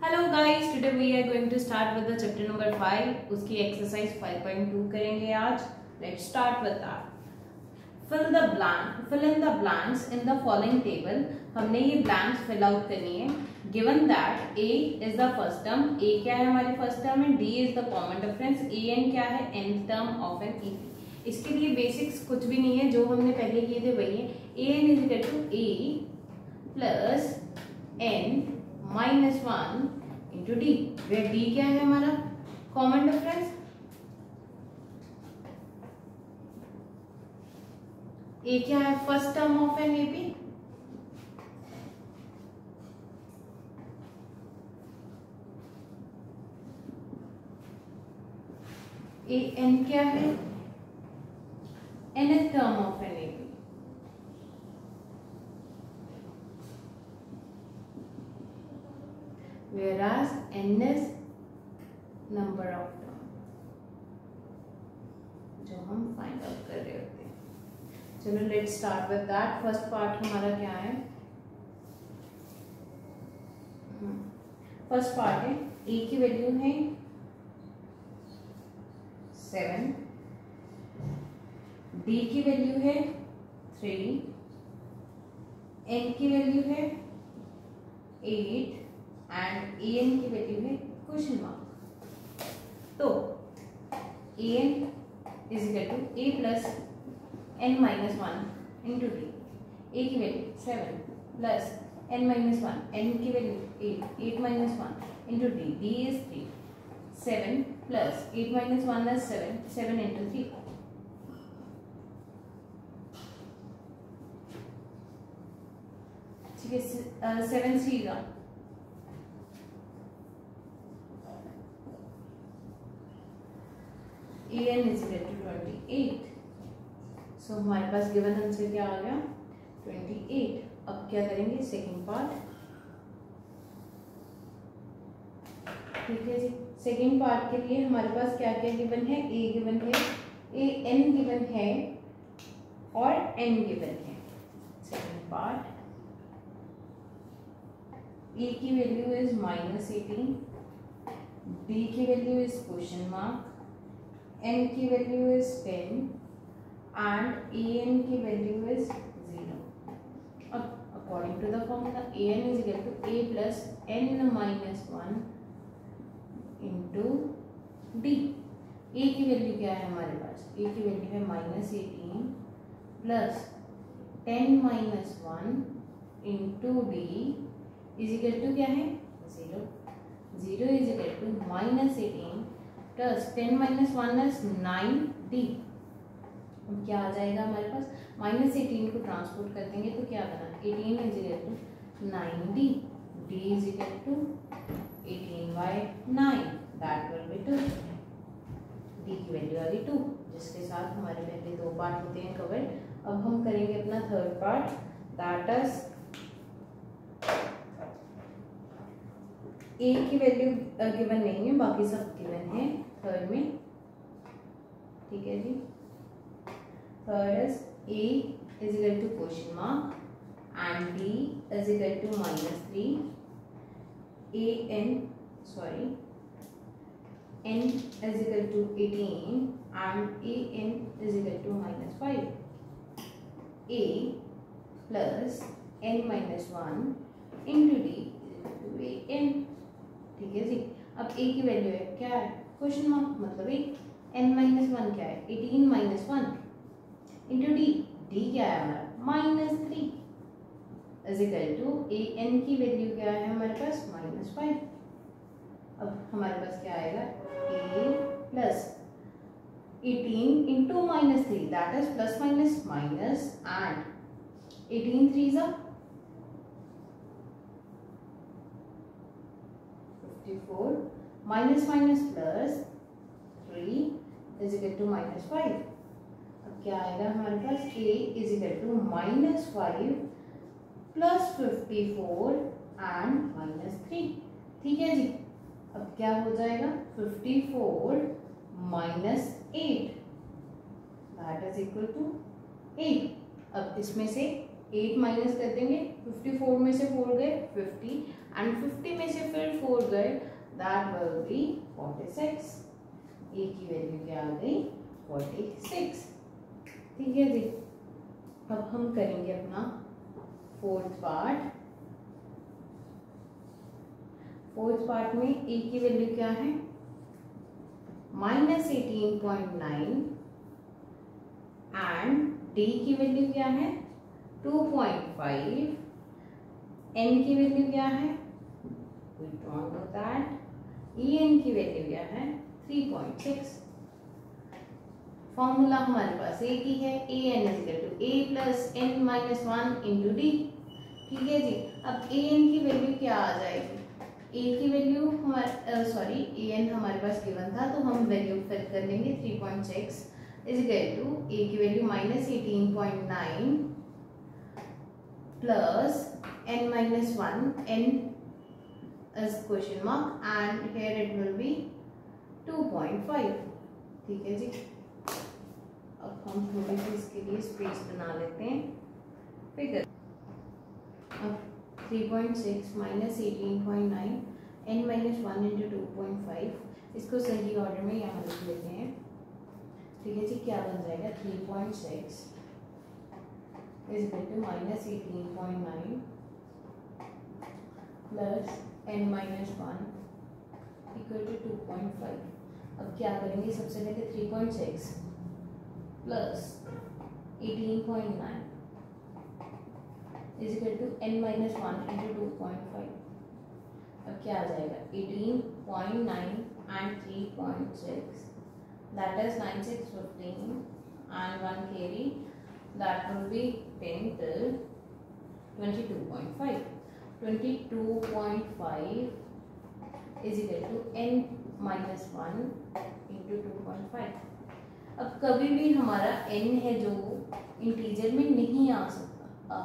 Hello guys, today we are going to start with the chapter number 5। उसकी exercise 5.2 करेंगे आज। Let's start with that. Fill in the blanks in the following table. हमने ये blanks fill out करनी है। Given that a is the first term, a क्या है हमारी फर्स्ट टर्म है, d is the common difference, a n क्या है, nth term of an AP. इसके लिए बेसिक्स कुछ भी नहीं है, जो हमने पहले किए थे वही है। A N is equal to A plus N minus 1 into d, where d क्या है हमारा कॉमन डिफरेंस, ए क्या है first term of an AP, a n क्या है nth term of an AP, whereas n is number of term जो हम find out कर रहे होते हैं। चलो let's start with that. First part हमारा क्या है, फर्स्ट पार्ट है ए की वैल्यू है 7, डी की वैल्यू है 3, एन की वैल्यू है 8 एंड ए एन की वैल्यू है क्वेश्चन मार्क। तो a N is equal to A plus N minus 1 into D. ए की value 7 plus N minus 1, N की value 8 minus 1 into D, D is 3, 7 plus 8 minus 1 is 7 into 3, ठीक है। 7 सी का an is equal to 28। सो हमारे पास given answer क्या आ गया 28। अब क्या करेंगे सेकंड पार्ट, ठीक है जी। सेकंड पार्ट के लिए हमारे पास क्या क्या गिवन है, a गिवन है, a n गिवन है और n गिवन है। सेकंड पार्ट, a की वैल्यू इज -18, d की value is question mark, n की वैल्यू इज 10 एंड an की वैल्यू इज 0। अब according to the formula an is equal to a plus n minus 1 into D. a की value क्या है हमारे पास, a की वैल्यू है -18 plus 10 minus 1 into D is equal to क्या है 0। 0 is equal to -18 plus 10 minus 1 is 9d। अब क्या आ जाएगा हमारे पास, -18 को ट्रांसपोर्ट कर देंगे तो क्या बना, 18 is equal to 9d, d is equal to 18/9, that will be 2। d की वैल्यू आ गई 2, जिसके साथ हमारे पहले दो पार्ट होते हैं कवर्ड। अब हम करेंगे अपना third part, that is a की वैल्यू गिवन नहीं है, बाकी सब गिवन है थर्ड में, ठीक है जी। Third is a is equal to question mark and d is equal to -3, a n sorry n is equal to 18 and A N is equal to -5, a plus n minus 1 into D is a N, ठीक है जी। अब a की value है क्या है question mark, मतलब n minus 1 क्या है 18 माइनस 1 इंटू डी, डी क्या है हमारा -3 is equal to A N की वैल्यू क्या है हमारे पास -5। अब हमारे पास क्या आएगा a plus 18 into -3 that is plus minus minus and 18 3 जा 54 minus minus plus 3 is equal to -5। अब क्या आएगा हमारे पास, a is equal to -5 plus 54 and -3, ठीक है जी। अब क्या हो जाएगा 54 minus 8 that is equal to 8। अब इसमें से 8 माइनस कर देंगे, 54 में से 4 गए 50 एंड 50 में से फिर 4 गए, दैट विल बी 46। ए की वैल्यू क्या आ गई 46। ठीक है जी। अब हम करेंगे अपना फोर्थ पार्ट। फोर्थ पार्ट में ए की वैल्यू क्या है -18.9 एंड डी की वैल्यू क्या है 2.5, एन की वैल्यू क्या है we don't know that, e n की वैल्यू क्या है 3.6। फॉर्मूला हमारे पास एक ही है, ए n equal to A plus N minus 1 into d. ठीक है जी। अब ए एन की वैल्यू क्या आ जाएगी, ए की वैल्यू हमारे सॉरी ए एन हमारे पास गिवन था तो हम वैल्यू फिल कर लेंगे 3.6 इज इक्वल टू ए की value -18.9 plus n minus 1, n is question mark and here it will be 2.5। ठीक है जी। अब हम थोड़ी सी इसके लिए स्पेस बना लेते हैं। फिगर अब 3.6 माइनस 18.9 n माइनस 1 इंटू 2.5, इसको सही ऑर्डर में यहाँ लिख लेते हैं। ठीक है जी। क्या बन जाएगा 3.6 is equal to minus 18.9 plus n minus 1 equal to 2.5। अब क्या करेंगे, सबसे पहले 3.6 plus 18.9 is equal to n minus 1 into 2.5। अब क्या आ जाएगा 18.9 and 3.6 that is 9 6 15 and 1 carry that will be 10 till 22.5 is equal to n minus 1 into 2.5। अब कभी भी हमारा n है जो इंटीजर में नहीं आ सकता,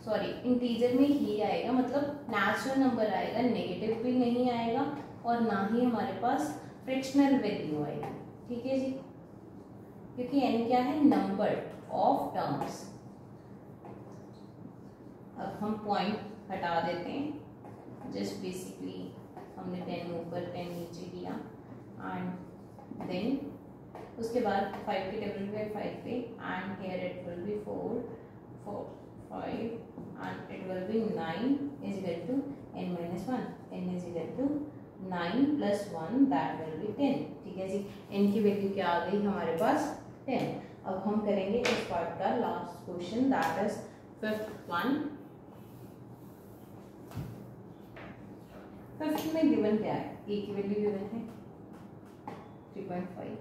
सॉरी इंटीजर में ही आएगा, मतलब नेचुरल नंबर आएगा, नेगेटिव भी नहीं आएगा और ना ही हमारे पास फ्रैक्शनल वैल्यू आएगी। ठीक है जी। क्योंकि n क्या है, नंबर ऑफ टर्म्स। अब हम पॉइंट हटा देते हैं, जस्ट बेसिकली हमने 10 ऊपर 10 नीचे किया एंड देन उसके बाद 5 के टेबल पे 5 पे and here it will be 4 4 5 and it will be 9 is equal to n minus 1, n is equal to 9 plus 1 that will be 10। ठीक है जी। n की वैल्यू क्या आ गई हमारे पास 10। अब हम करेंगे इस पार्ट का last question, that is fifth one. Fifth में गिवन क्या है, ए की वैल्यू गिवन है 3.5,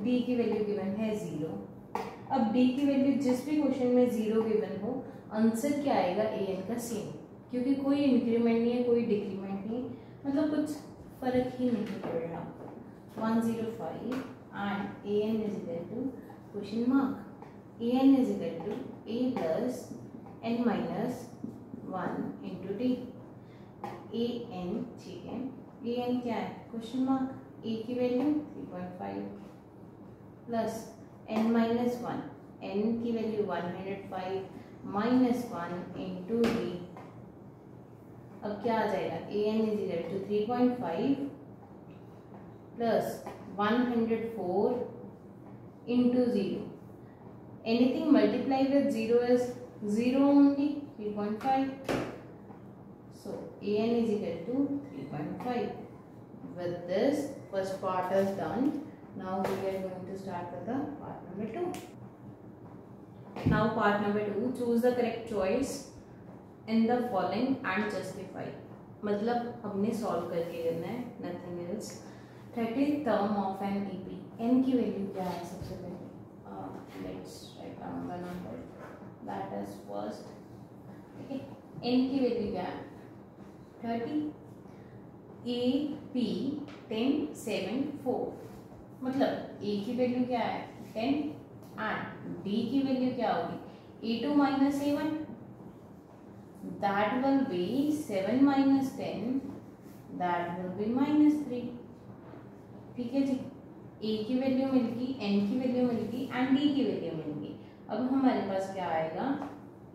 डी की वैल्यू गिवन है 0। अब डी की वैल्यू जिस भी क्वेश्चन में 0 गिवन हो, आंसर क्या आएगा ए एन का सेम, क्योंकि कोई इंक्रीमेंट नहीं है, कोई डिक्रीमेंट नहीं, मतलब कुछ फर्क ही नहीं पड़ रहा। 105 and A N is equal to question mark, A N is equal to A plus N minus 1 into D. A N, ठीक है, ए एन क्या है क्वेश्चन मार्क, ए की value 3.5 plus N minus 1, N की वैल्यू 105 माइनस 1 इंटू डी। अब क्या आ जाएगा, a N is equal to 3.5 plus 104 into 0। Anything multiply with 0 is 0 only, 3.5। So an is equal to 3.5. With this, first part is done. Now we are going to start with the part number 2. Now part number 2, choose the correct choice in the following and justify. मतलब हमने solve करके करना है, nothing else। 30th term of an EP, n की value क्या है सबसे पहले, let's write down the number, that is first। ठीक है, n की वैल्यू क्या है 30, ए पी 10 7 4, मतलब ए की वैल्यू क्या है 10 एंड डी की वैल्यू क्या होगी A2 minus A1, that will be 7 minus 10, that will be minus 3। ठीक है जी। ए की वैल्यू मिल गई, एन की वैल्यू मिल गई एंड डी की वैल्यू मिल गई। अब हमारे पास क्या आएगा,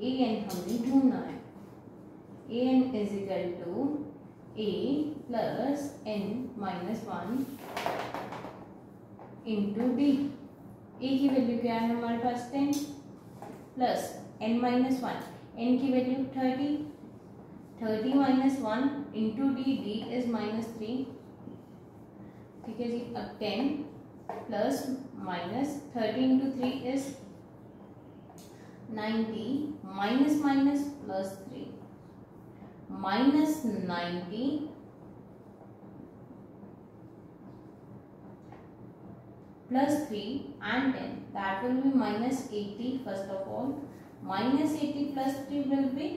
ए एन हमें ढूंढना है। A N is equal to A plus N minus 1 into D. ए की वैल्यू क्या है हमारे पास 10 प्लस एन माइनस 1, एन की value 30 minus 1 into D, D is -3। ठीक है जी। अब 10 plus minus 30 into 3 is 90 minus minus plus 3 minus 90 plus 3 and 10, that will be minus 80 first of all, minus 80 plus 3 will be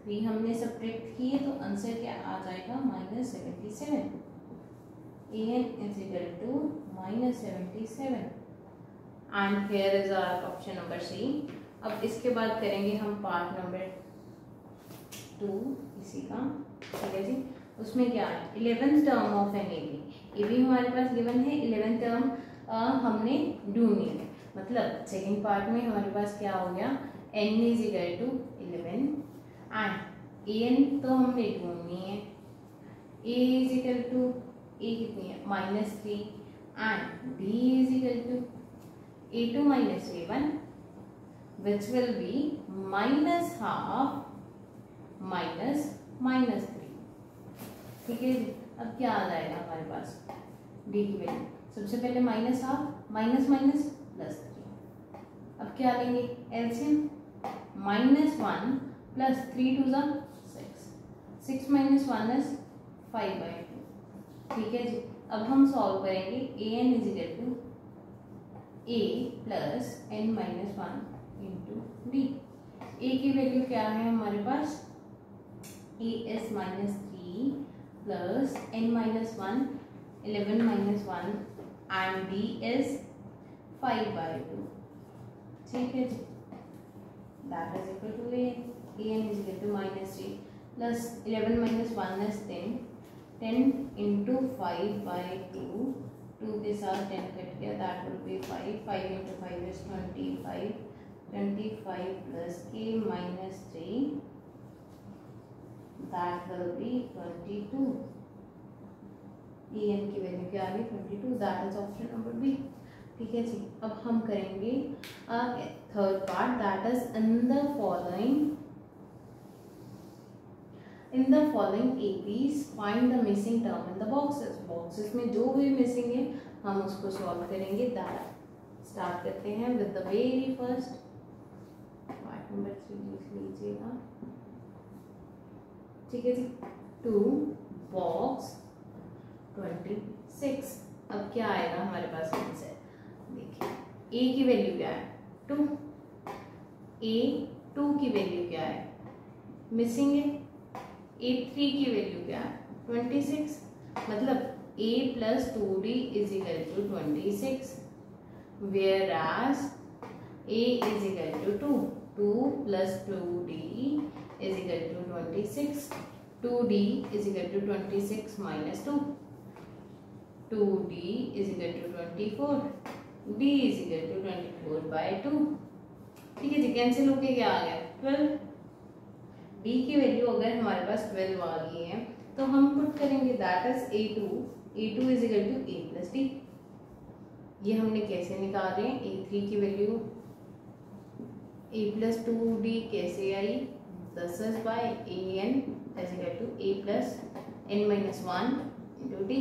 3 हमने subtract किए तो answer क्या आ जाएगा -77। an is equal to -77 and here is our option number C। अब इसके बाद करेंगे हम पार्ट नंबर 2 इसी का। ठीक है जी। उसमें क्या है 11th term of an A B हमारे पास गिवन है। 11th टर्म हमने ढूंढनी है, मतलब सेकंड पार्ट में हमारे पास क्या हो गया n is equal to 11 and A N तो हमने ढूंढनी है। a is equal to a कितनी है -3 and d is equal to a2 minus a1 which will be -12 minus -3। ठीक है जी। अब क्या आ जाएगा हमारे पास डी की वैल्यू, सबसे पहले -12 माइनस माइनस +3। अब क्या लेंगे एलसीएम, -1 प्लस 3 2 ज़ा 6 माइनस 1 इज 5/2। ठीक है जी। अब हम सॉल्व करेंगे A N is equal to A plus N minus 1 into D. ए की वैल्यू क्या है हमारे पास a is -3 plus n minus 1 11 minus 1 and d is 5/2। ठीक है जी। that is equal to a n is equal to -3 plus 11 minus 1 is 10 into 5/2, 2 के साथ 10 cut गया, that will be 5 into 5 is 25 plus a minus 3, that will be 22। en की value क्या आ गई 22, that is option number B। ठीक है जी। अब हम करेंगे third part, that is in the following ABs find the missing term in the boxes। boxes में जो भी मिसिंग है हम उसको सॉल्व करेंगे। that स्टार्ट करते हैं with the very first part number 3 लिख लीजिएगा। ठीक है जी। 2 बॉक्स 26। अब क्या आएगा हमारे पास आंसर, देखिए ए की वैल्यू क्या है 2, A2 की वैल्यू क्या है मिसिंग है, A3 की वैल्यू क्या है 26, मतलब A plus 2D is equal to 26, whereas A is equal to 2 plus 2D is equal to 26, 2D is equal to 26 minus 2, 2D is equal to 24, D is equal to 24/2। ठीक है जी। Cancel होके क्या आ गया 12। D की value अगर हमारे पास 12 आ गई है तो हम पुट करेंगे that is A2 is equal to A plus D। ये हमने कैसे निकाल रहे हैं, A3 की वैल्यू A plus 2D कैसे आई, 10 by an is equal to a plus n minus 1 into d।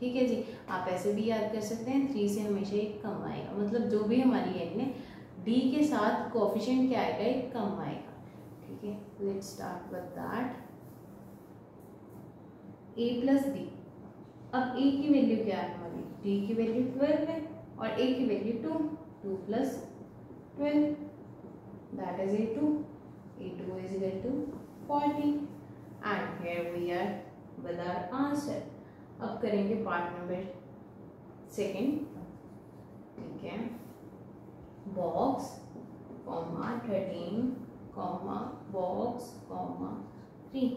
ठीक है जी। आप ऐसे भी याद कर सकते हैं 3 से हमेशा एक कम आएगा, मतलब जो भी हमारी n है d के साथ कोएफिशिएंट क्या आएगा एक कम आएगा। ठीक है। Let's start with that a plus d। अब a की वैल्यू क्या है हमारी, d की वैल्यू 12 है और a की value 2 plus 12, that is a2 is equal to 40 and here we are with our answer। अब करेंगे पार्ट नंबर 2। ठीक है। बॉक्स 13 बॉक्स 3,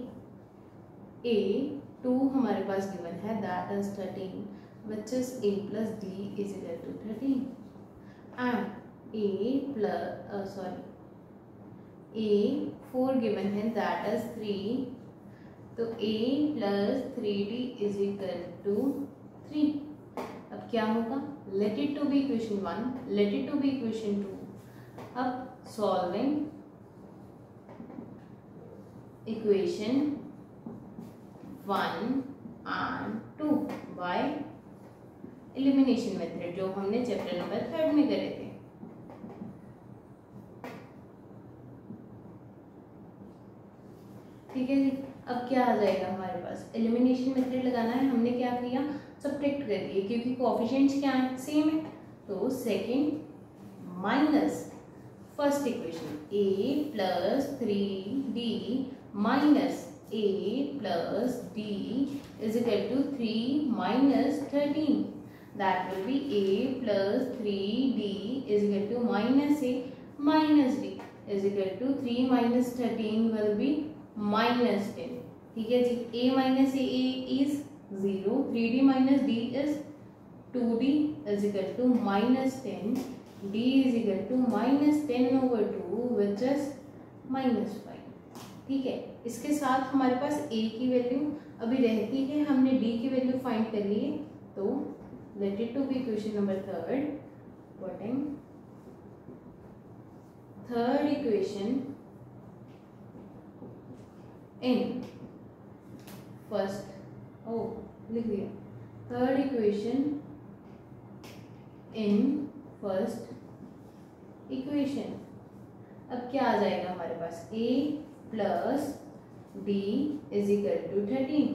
A2 हमारे पास गिवन है that is 13 which is A plus D is equal to 13 and A4 given है that is 3 तो a plus 3d is equal to 3। अब क्या होगा, let it to be equation 1, let it to be equation 2। अब solving equation 1 and 2 by elimination method, जो हमने chapter number 3 में करे थे। ठीक है जी। अब क्या आ जाएगा हमारे पास, एलिमिनेशन मेथड लगाना है, हमने क्या किया, सब्ट्रैक्ट कर दिए, क्योंकि कोएफिशिएंट्स क्या है, सेम है। तो second minus first equation, a plus 3d minus a plus d is equal to 3 minus 13। That will be a plus 3d is equal to minus a minus d is equal to 3 minus 13 will be minus 10। ठीक है जी। a minus a is 0, 3d minus d is 2d is equal to minus 10, d is equal to minus 10 over 2 which is minus 5। ठीक है, इसके साथ हमारे पास a की वैल्यू अभी रहती है, हमने d की वैल्यू फाइंड कर ली है। तो let it to be equation number 3, putting third equation in first, लिख दिया, third equation in first equation. अब क्या आ जाएगा हमारे पास, a plus d is equal to 13।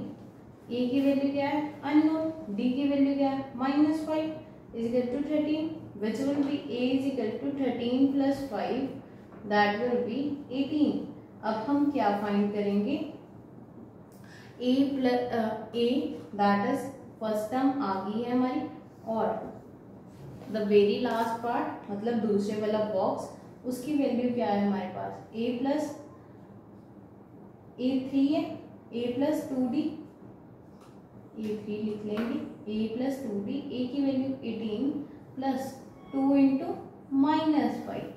a की वैल्यू क्या है, अननोन, d की वैल्यू क्या है, minus 5 is equal to 13, which will be a is equal to 13 plus 5, that will be 18। अब हम क्या फाइंड करेंगे, a plus a that is first term आ गई है हमारी, और द वेरी लास्ट पार्ट मतलब दूसरे वाला बॉक्स, उसकी वैल्यू क्या है हमारे पास, a प्लस a3 है, a प्लस 2d, a3 लिख लेंगे, a प्लस 2d, a की वैल्यू 18 प्लस 2 इंटू माइनस 5।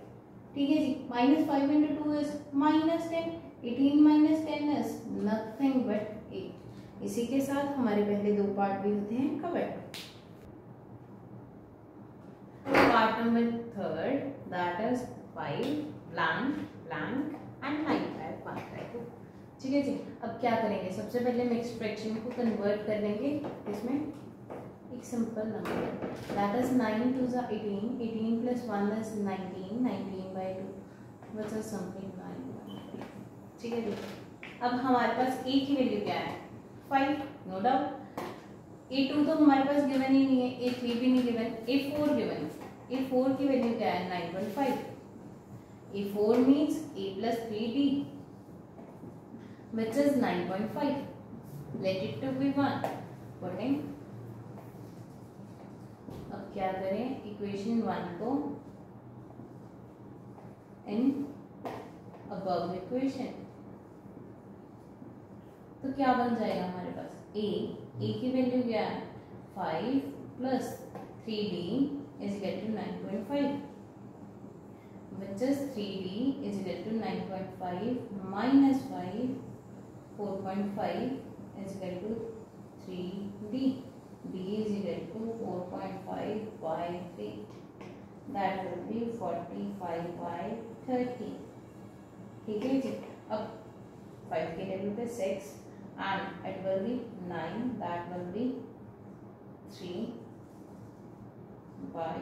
ठीक है जी, minus 5 into 2 is minus 10, 18 minus 10 is nothing but 8। इसी के साथ हमारे पहले दो पार्ट भी होते हैं covered. Part number 3, that is 5 blank blank and 9 type part है। ठीक है जी। अब क्या करेंगे, सबसे पहले हम एक्सप्रेशन को कन्वर्ट कर देंगे इसमें एक सिंपल नंबर, दैट इज 9 2 ज़ा 18, 18 plus 1 is 19, 19 by 2 which is something 9। ठीक है जी। अब हमारे पास a की वैल्यू क्या है, 5, नो डाउट। a2 तो हमारे पास गिवन ही नहीं है, a3 भी नहीं गिवन, a4 गिवन, a4 की वैल्यू क्या है, 9.5। a4 means a plus 3d which is 9.5. Let it to be 1. Putting, अब क्या करें, इक्वेशन 1 को इन अबव इक्वेशन, तो क्या बन जाएगा हमारे पास, a की वैल्यू क्या है, 5 plus 3d is equal to 9.5, which is 3d is equal to 9.5 minus 5, 4.5 is equal to 3d, d is equal to 4.5 by 3, that will be 45 by 30। ठीक है जी। अब 5 के लेवल पे 6 and it will be 9, that will be 3 by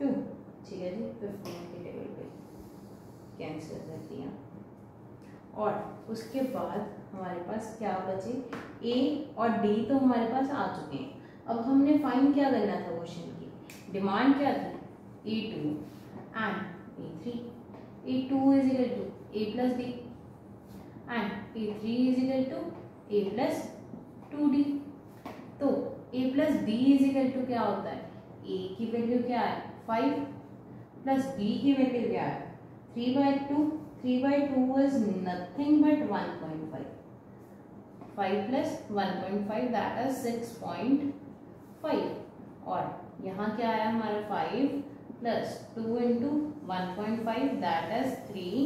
2। ठीक है जी। 15 के level पे कैंसिल कर दिया, और उसके बाद हमारे पास क्या बचे, a और d तो हमारे पास आ चुके हैं। अब हमने फाइंड क्या करना था, क्वेश्चन की डिमांड क्या थी, a2 and a3। a2 is equal to a plus d and a3 is equal to a plus 2d। तो a plus d is equal to क्या होता है, a की वैल्यू क्या है, 5 प्लस b की वैल्यू क्या है, 3/2। 3/2 is nothing but 1.5. 5 plus 1.5 that is 6.5। और यहाँ क्या आया हमारा, 5 plus 2 into 1.5 that is 3,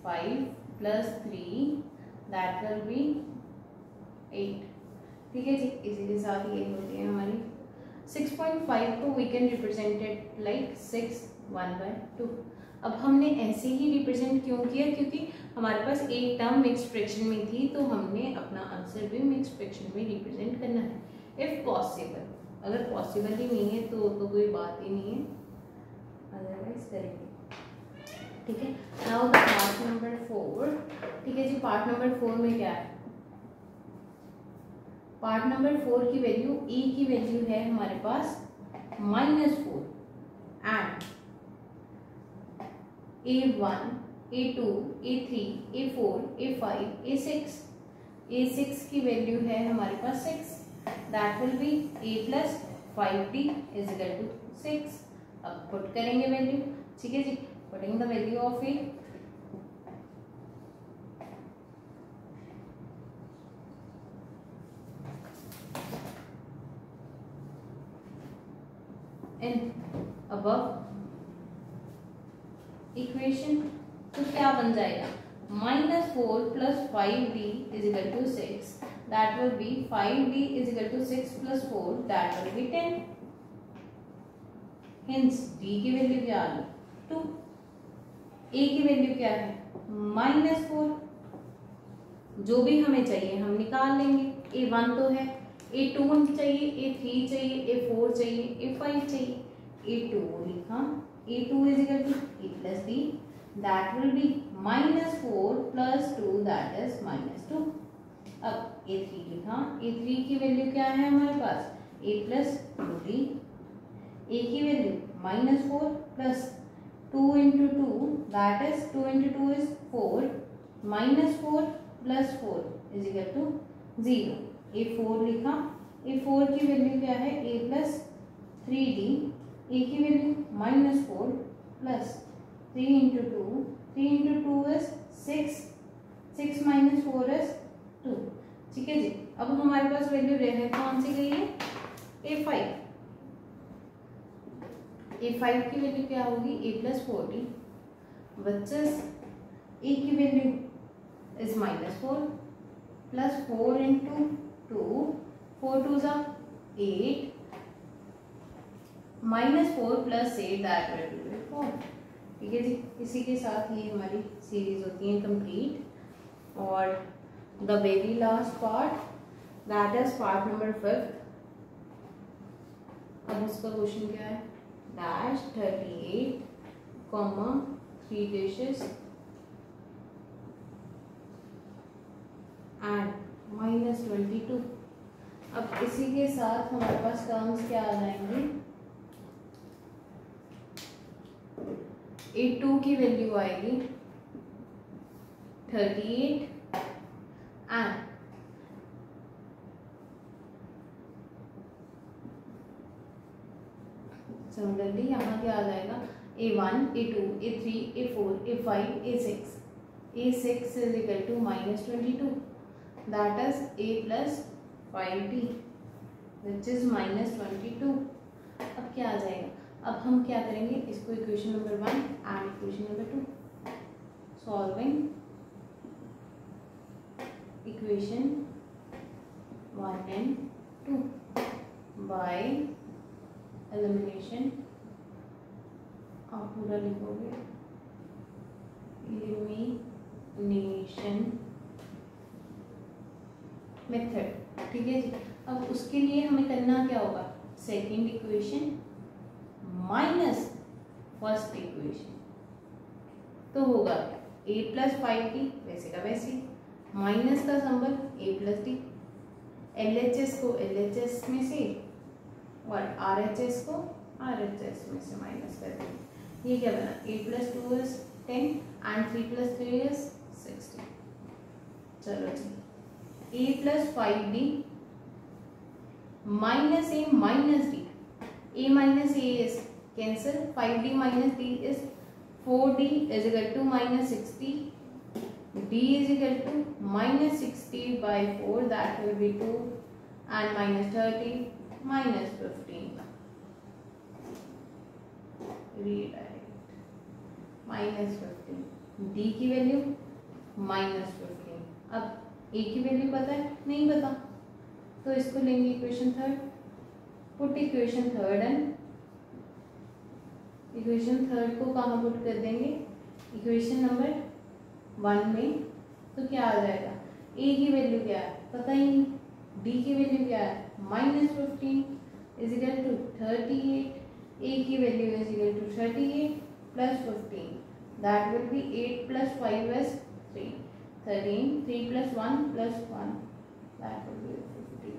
5 plus 3 that will be 8। ठीक है जी, इसी के साथ ये होती है हमारी 6.5 को वी कैन रिप्रेजेंटेड लाइक 6/2। अब हमने ऐसे ही रिप्रेजेंट क्यों किया, क्योंकि हमारे पास एक टर्म मिक्स्ड फ्रैक्शन में थी, तो हमने अपना आंसर भी मिक्स्ड फ्रैक्शन में रिप्रेजेंट करना है इफ पॉसिबल। अगर पॉसिबल ही नहीं है तो कोई बात ही नहीं है, अदरवाइज करेंगे। ठीक है, नाउ द पार्ट नंबर 4। ठीक है जी, पार्ट नंबर 4 में क्या है? पार्ट नंबर 4 की वैल्यू, ए की वैल्यू है हमारे पास -4 and A1, A2, A3, A4, A5, A6। A6 की वैल्यू है हमारे पास 6, that will be A plus 5D is equal to 6। अब पुट करेंगे वैल्यू। ठीक है जी, putting the value of A। In above equation, तो क्या बन जाएगा? -4 plus 5D is equal to 6, that will be 5D is equal to 6 plus 4, that will be 10। Hence D की वैल्यू क्या आ गई? 2। A की वैल्यू क्या है? -4। जो भी हमें चाहिए हम निकाल लेंगे। A1 तो है, A2 चाहिए, A3 चाहिए, A4 चाहिए, A5 चाहिए। A2 लिखा, A2 is equal to A plus D, that will be -4 plus 2, that is -2। अब A3 लिखा, A3 की वैल्यू क्या है हमारे पास? A plus 2D। A की value -4 plus 2 into 2, that is 2 into 2 is 4, -4 plus 4 is equal to 0। A4 लिखा, A4 की वैल्यू क्या है? A plus 3D। A की value -4 plus 3 into 2, 3 into 2 is 6, 6 minus 4 is 2। ठीक है जी, अब हमारे पास वैल्यू रह कौन सी गई है? A5। A5 की वैल्यू क्या होगी? A plus 40 बच्चस A की value is -4 plus 4 into 2, 4 2s are 8, -4 plus 8 that will be 4। ठीक है जी, इसी के साथ ये हमारी सीरीज होती है कंप्लीट। और the very last part, that is part number 5। अब उसका क्वेश्चन क्या है? Dash 38, 3 dishes and -22। अब इसी के साथ हमारे पास टर्म्स क्या आ जाएंगे? A2 की वैल्यू आएगी 38 एंड सिमिलरली यहाँ क्या आ जाएगा? A1, A2, A3, A4, A5, A6। A6 is equal to -22, that is A plus 5D which is -22। अब क्या आ जाएगा? अब हम क्या करेंगे? इसको equation number 1 and equation number 2 solving equation 1 and 2 by elimination. आप पूरा लिखोगे, एलिमिनेशन मेथड। ठीक है जी, अब उसके लिए हमें करना क्या होगा? Second equation minus first equation, तो होगा A प्लस 5D वैसे का वैसे, माइनस का symbol A plus D, LHS को LHS में से और RHS को RHS में से माइनस कर देंगे। ये क्या बना? A plus 2 is 10 and 3 plus 3 is 60। चलो जी, A plus 5D minus A minus D, A minus A is cancel, 5D minus D is 4D is equal to -60, D is equal to -60 by 4, that will be 2, and -30 -15, redirect -15। D की value -15। अब a की value पता है? नहीं पता, तो इसको लेंगे equation third. Put equation third and equation third को कहाँ पुट कर देंगे? इक्वेशन नंबर 1 में। तो क्या आ जाएगा? a की वैल्यू क्या है पता ही नहीं, d की वैल्यू क्या है -15 इज इक्वल टू 38, a की value is equal to 38 plus 15, that will be 8 plus 5 is 3, 13, 3 plus 1 plus 1, that will be 53।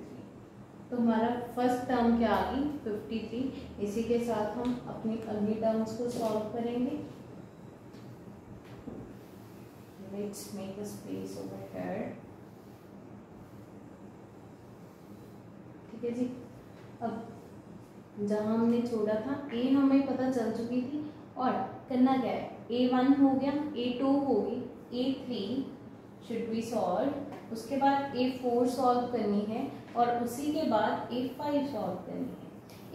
तो हमारा फर्स्ट टर्म क्या आ गई? 53। इसी के साथ हम अपनी अगली टर्म्स को सॉल्व करेंगे। Let's make a space over here। ठीक है जी। अब जहां हमने छोड़ा था a हमें पता चल चुकी थी, और करना क्या है? a1 हो गया, a2 होगी, a3 शुड बी सॉल्व, उसके बाद a4 सॉल्व करनी है, और उसी के बाद a5 सॉल्व करनी है।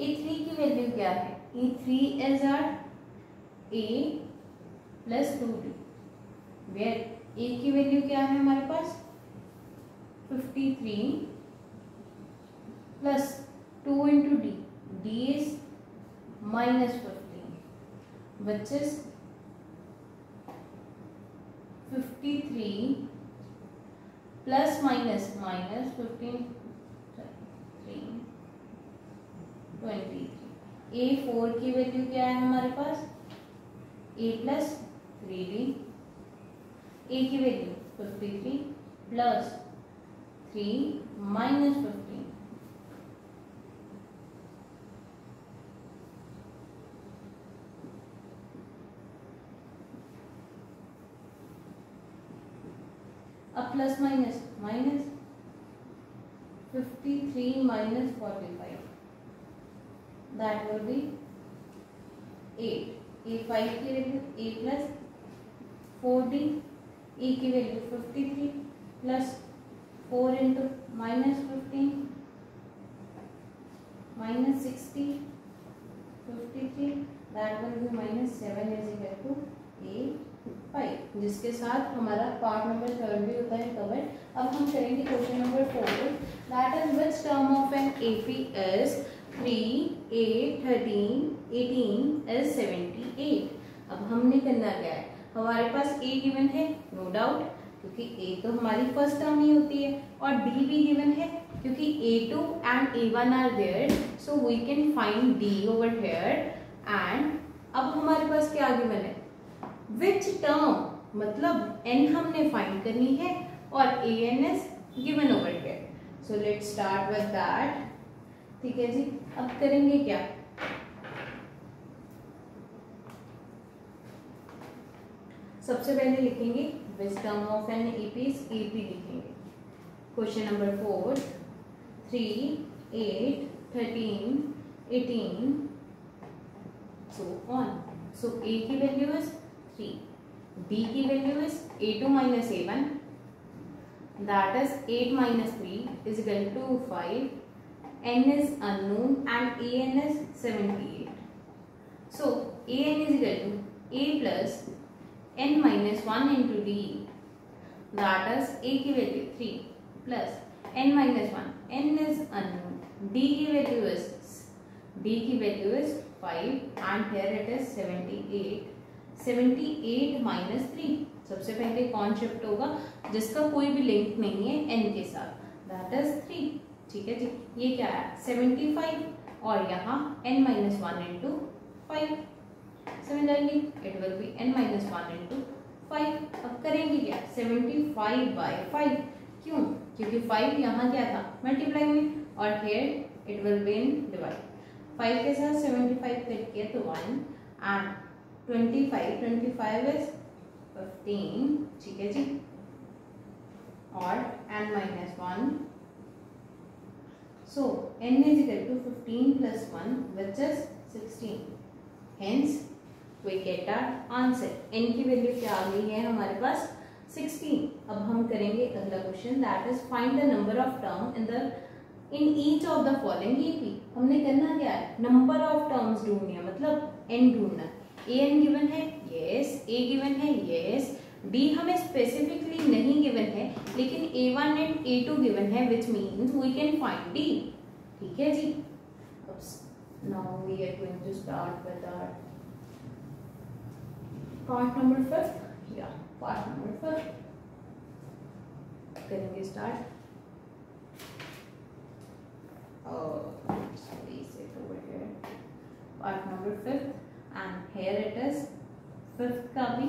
a3 की वैल्यू क्या है? a3 is are a plus 2d, where a की वैल्यू क्या है हमारे पास? 53 plus 2 into d, d is -15 which is 53 plus minus -15 23। a4 की वैल्यू क्या है हमारे पास? a प्लस 3d, a की वैल्यू 53 प्लस 3 माइनस 15, अब plus minus minus 53 minus 45, that will be 8। a5 की value a plus 4d, e की value 53 plus 4 into -15 -60 53, that will be -7 is equal to a5, जिसके साथ हमारा पार्ट नंबर 3 भी होता है कवर। अब हम करेंगे question number 4, that is which term of an AP is 3 8 13 18 is 78। अब हमने करना क्या है? हमारे पास a गिवन है, नो डाउट, क्योंकि a तो हमारी फर्स्ट टर्म ही होती है, और d भी गिवन है क्योंकि a2 and a1 are there, so we can find d over here. And अब हमारे पास क्या गिवन है? विच टर्म, मतलब n हमने फाइंड करनी है, और an is given over here. So let's start with that. ठीक है जी। अब करेंगे क्या? सबसे पहले लिखेंगे which term of an AP is AP लिखेंगे। Question number 4, 3 8 13 18 so on। So a की वैल्यू इज 3, b की value is a2 minus a1, that is 8 minus 3 is equal to 5, n is unknown and an is 78. So an is equal to a plus n minus 1 into d, that is a की value 3 plus n minus 1, n is unknown, d की value is 5 and here it is 78। 78 minus 3, सबसे पहले कौन shift होगा? जिसका कोई भी link नहीं है n के साथ, that is 3। ठीक है जी। ये क्या है? 75, और यहाँ n minus 1 into 5, similarly it will B n minus 1 into 5। अब करेंगे क्या? 75 by 5, क्यों? क्योंकि 5 यहाँ क्या था? मल्टीप्लाई में, और here it will be in divide। 5 के साथ 75 करके तो 1 एंड 25 इज 15। ठीक है जी। और n minus 1, so n is equal to 15 plus 1 which is 16, hence we get our answer। n की वैल्यू क्या आ गई है हमारे पास? 16। अब हम करेंगे अगला question, that is find the number of term in each of the following AP। हमने करना क्या है? नंबर ऑफ टर्म्स ढूंढनी है, मतलब n ढूंढना। an गिवन है, यस, a गिवन है, यस, डी हमें स्पेसिफिकली नहीं गिवन है, लेकिन A1 एंड A2 गिवन है, which means we can find D. ठीक है जी। Now we are going to start with our part number 5 या पार्ट नंबर 5 करेंगे start. Part number 5 and here it is 5th का भी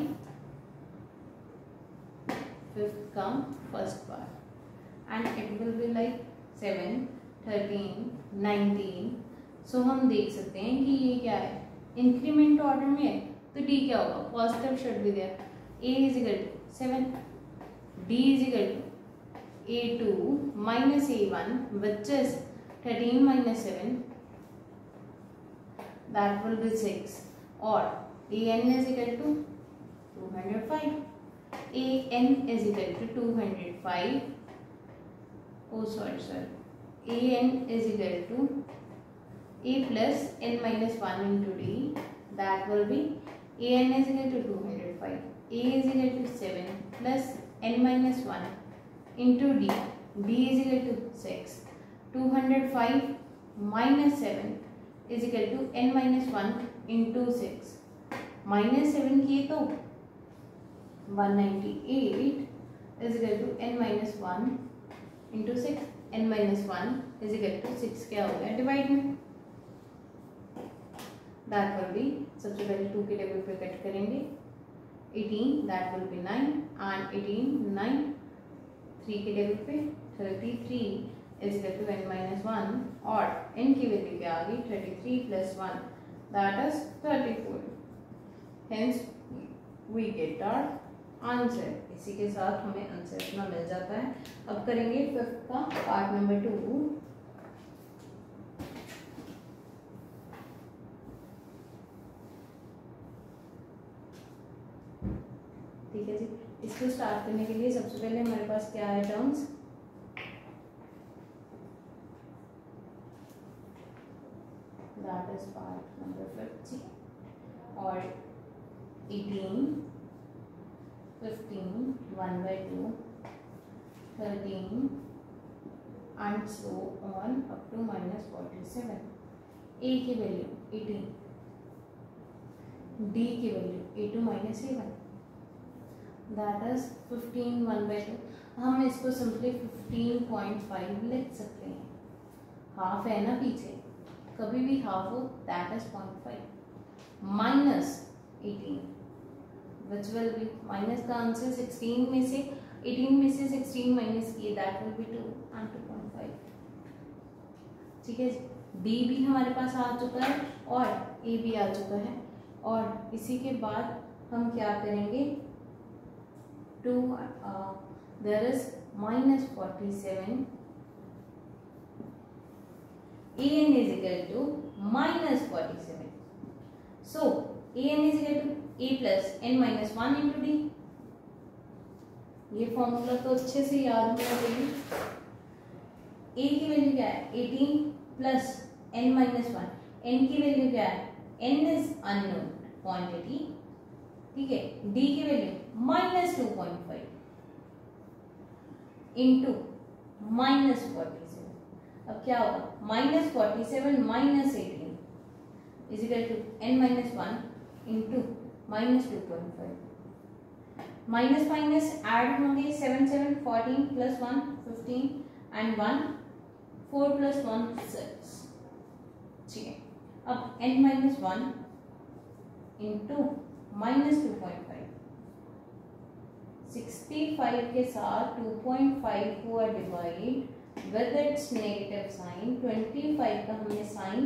5th का first part and it will be like 7, 13, 19। सो हम देख सकते हैं कि ये क्या है, इंक्रीमेंट ऑर्डर में है, तो डी क्या होगा, positive should be there. A is equal to 7, D is equal to A2 minus A1 which is 13 minus 7, that will be 6, or AN is equal to 205, AN is equal to 205, oh sorry, AN is equal to A plus N minus 1 into D, that will be AN is equal to 205, A is equal to 7 plus N minus 1 into D, D is equal to 6, 205 minus 7 is equal to N minus 1 into 6, minus 7 किए तो 198 is equal to N minus 1 into 6, N minus 1 is equal to 6 क्या हो गया divide में, that will be, सबसे पहले 2 के table पे कट करेंगे, 18 that will be 9 and 18 9, 3 के टेबल पे 33 is equal to N minus 1, और N की वैल्यू क्या आ गई 33 plus 1 that is 34, hence we get our answer। इसी के साथ हमें आंसर इतना मिल जाता है। अब करेंगे 5th का पार्ट नंबर 2। ठीक है जी, इसको स्टार्ट करने के लिए सबसे पहले हमारे पास क्या है terms, that is part number 50, और 18, 15, 1/2, 13 and so on up to minus 47। A की वैल्यू 18, D की value A2 minus A1, that is 15 1/2। हम इसको सिंपली 15.5 लिख सकते हैं, हाफ है ना पीछे, कभी भी हाफ हो that is 0.5 minus 18 which will be, minus का आंसर 16 में से 18 में से 16 माइनस किए दैट विल बी 2 एंड 2.5। ठीक है, डी भी हमारे पास आ चुका है और ए भी आ चुका है, और इसी के बाद हम क्या करेंगे, 2 there is minus 47, AN is equal to minus 47, so AN is equal to A plus N minus 1 into D। ये फॉर्मूला तो अच्छे से याद होना चाहिए। A की वैल्यू क्या है 18 प्लस N minus 1, N की वैल्यू क्या है, N is unknown quantity, ठीक है, D की वैल्यू minus 2.5 into minus 47। अब क्या होगा, minus 47 minus 18 is equal to N minus 1 into minus 2.5। Minus minus add होंगे, 7 7 14 प्लस 1 15 एंड 1 4 प्लस 1 6। ठीक है, अब n माइनस 1 इंटू माइनस 2.5, 65 के साथ 2.5 हुआ divide with its negative sign. 25 का हमने साइन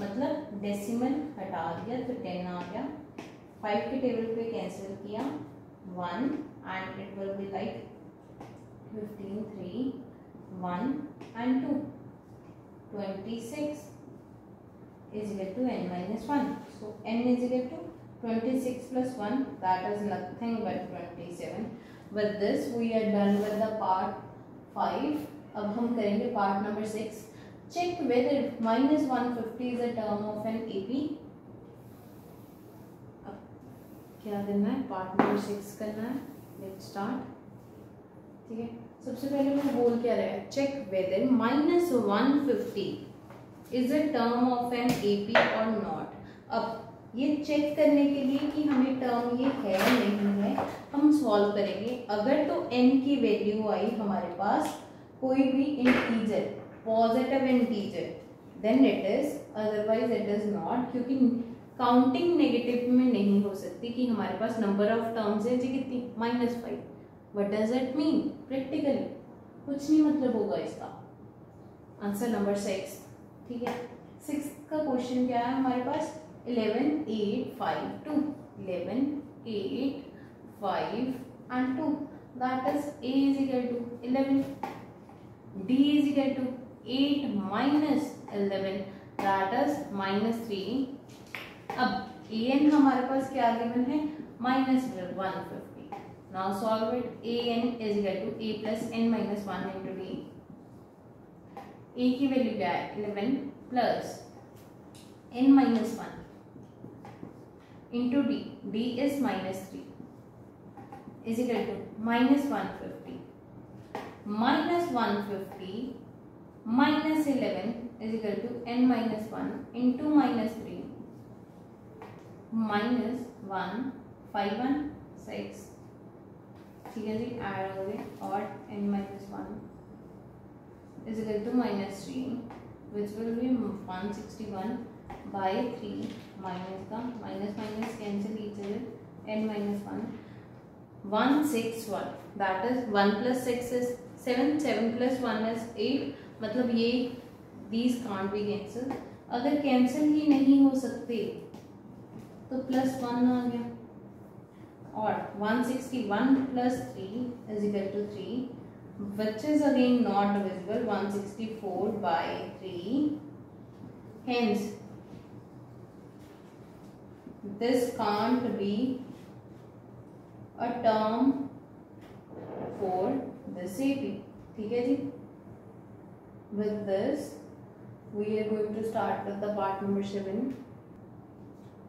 मतलब डेसिमल हटा दिया तो 10 आ गया, 5 के टेबल पे कैंसिल किया 1 and it will be like 15 3 1 and 2, 26 is equal to n minus 1, so n is equal to 26 plus 1, that is nothing but 27। with this we are done with the part 5। अब हम करेंगे part number 6। check whether minus 150 is a term of an AP। क्या करना है, part number 6 करना है। Let's start. ठीक है, सबसे पहले वो बोल क्या रहा है, check whether -150 is a term of an A P not. अब ये चेक करने के लिए कि हमें टर्म ये है नहीं है, हम सॉल्व करेंगे। अगर तो n की वैल्यू आई हमारे पास कोई भी integer, positive integer, then it is, otherwise it is not, क्योंकि काउंटिंग नेगेटिव में नहीं हो सकती कि हमारे पास नंबर ऑफ टर्म्स है जी कितनी, -5। What does it mean practically, कुछ नहीं मतलब होगा इसका। Answer number 6। ठीक है, 6 का क्वेश्चन क्या है हमारे पास, 11 8 5 2, 11 8 5 and 2, that is a is equal to 11, d is equal to 8 minus 11, that is -3। अब a n हमारे पास क्या गिवन है, -150। Now solve it. a n is equal to a plus n minus 1 into d। a की value क्या है, 11 plus n minus 1 into d, d is -3 is equal to -150 minus 150 minus 11 is equal to n minus 1 into -3 minus 1 5 1 6। ठीक है जी, add हो गए, और n minus 1 is equal to -3 which will be 161 by 3 minus का minus minus cancel each other, n minus 1 161, that is 1 plus 6 is 7, 7 plus 1 is 8, मतलब ये these can't be cancelled। अगर cancel ही नहीं हो सकते तो +1 आ गया, और 161 plus 3 is equal to 3, which is again not divisible, 164 by 3, hence this can't be a term for this AP। ठीक है जी, with this we are going to start with the part number 7।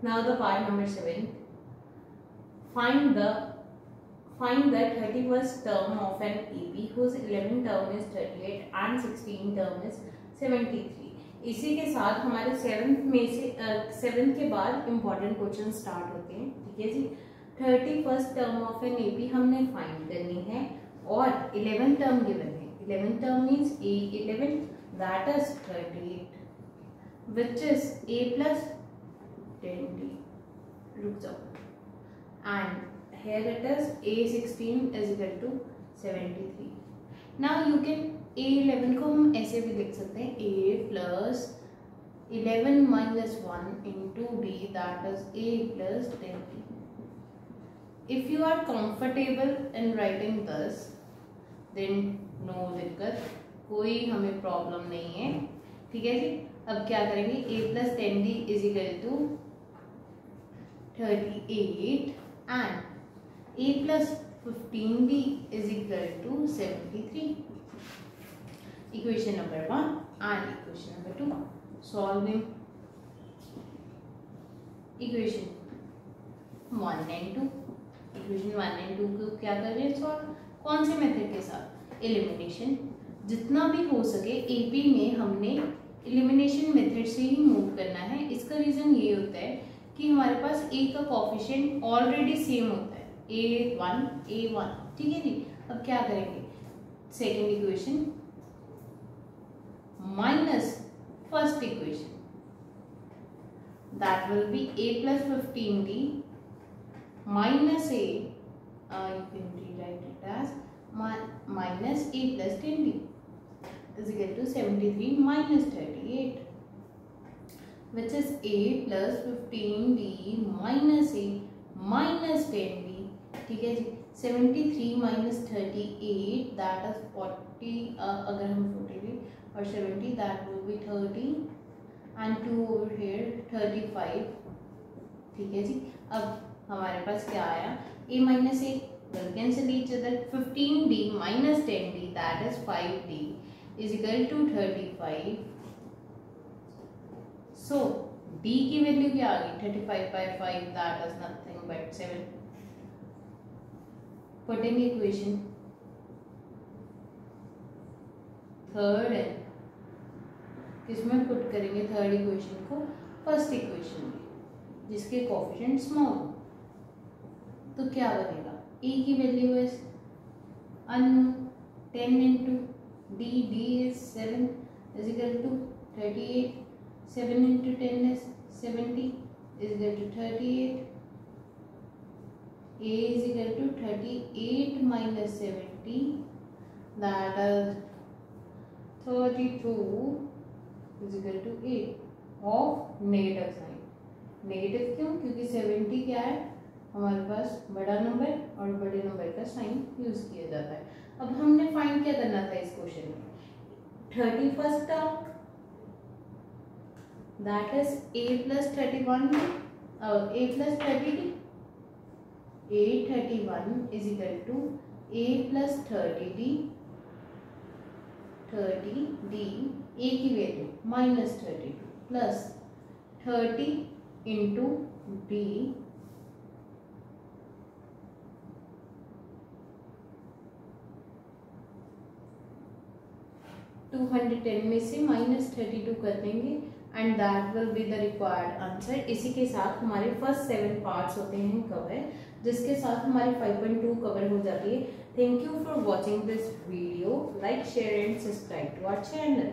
now the part number 7, find the 31st term of an AP whose 11th term is 38 and 16th term is 73। इसी के साथ हमारे 7th में से 7th के बाद important question start होते हैं। ठीक है जी, 31st term of an AP हमने फाइंड करनी है, और 11th टर्म गिवन है। 11th term means A11, that is 38, which is A plus 10D। रुक जाओ, and here it is A16 is equal to 73। now you can A11 को हम ऐसे भी लिख सकते हैं, A plus 11 minus 1 into D, that is A plus 10D। if you are comfortable in writing this then no दिक्कत, कोई हमें प्रॉब्लम नहीं है। ठीक है जी, अब क्या करेंगे, A plus 10D is equal to 38 and A plus 15D is equal to 73। equation number 1 and equation number 2, solving equation 1 and 2। equation 1 and 2 को क्या कर रहे हैं सॉल्व, कौन से मेथड के साथ, एलिमिनेशन। जितना भी हो सके AP में हमने एलिमिनेशन मेथड से ही मूव करना है। इसका रीजन ये होता है कि हमारे पास A का कोफिशिएंट ऑलरेडी सेम होता है, A1 ठीक है जी। अब क्या करेंगे, second equation minus first equation, that will be A plus 15D minus A, you can rewrite it as minus A plus 10D is equal to 73 minus 38, which is A plus 15D minus A minus 10D। ठीक है जी, 73 minus 38 that is 40, अगर हम 40 और 70 that will be 30 and 2 over here 35। ठीक है जी, अब हमारे पास क्या आया, A minus A will cancel each other, 15D minus 10D that is 5D is equal to 35। so D की वैल्यू क्या आ गई, 35 by 5 that is nothing but 7। Putting equation third है, किसमें पुट करेंगे थर्ड इक्वेशन को, फर्स्ट इक्वेशन में जिसके कोएफिशिएंट स्मॉल, तो क्या बनेगा, ए की वैल्यू है unknown 10 into D, D is 7 is equal to 38, 7 into 10 is 70 is equal to 38, a is equal to 38 minus 70, that is 32 is equal to 8 of negative sign. Negative क्यों, क्योंकि 70 क्या है हमारे पास बड़ा नंबर और बड़े नंबर का साइन यूज किया जाता है। अब हमने फाइंड क्या करना था इस क्वेश्चन में, 31st term that is a plus 31 a plus 30, a 31 is equal to a plus 30d, 30d a की value minus 32 plus 30 into d, $210 में से माइनस 32 कर देंगे and that will be the required answer. इसी के साथ हमारे फर्स्ट 7 पार्ट्स होते हैं कवर, जिसके साथ हमारी 5.2 कवर हो जाती है। Thank you for watching this video, like share and subscribe to our channel.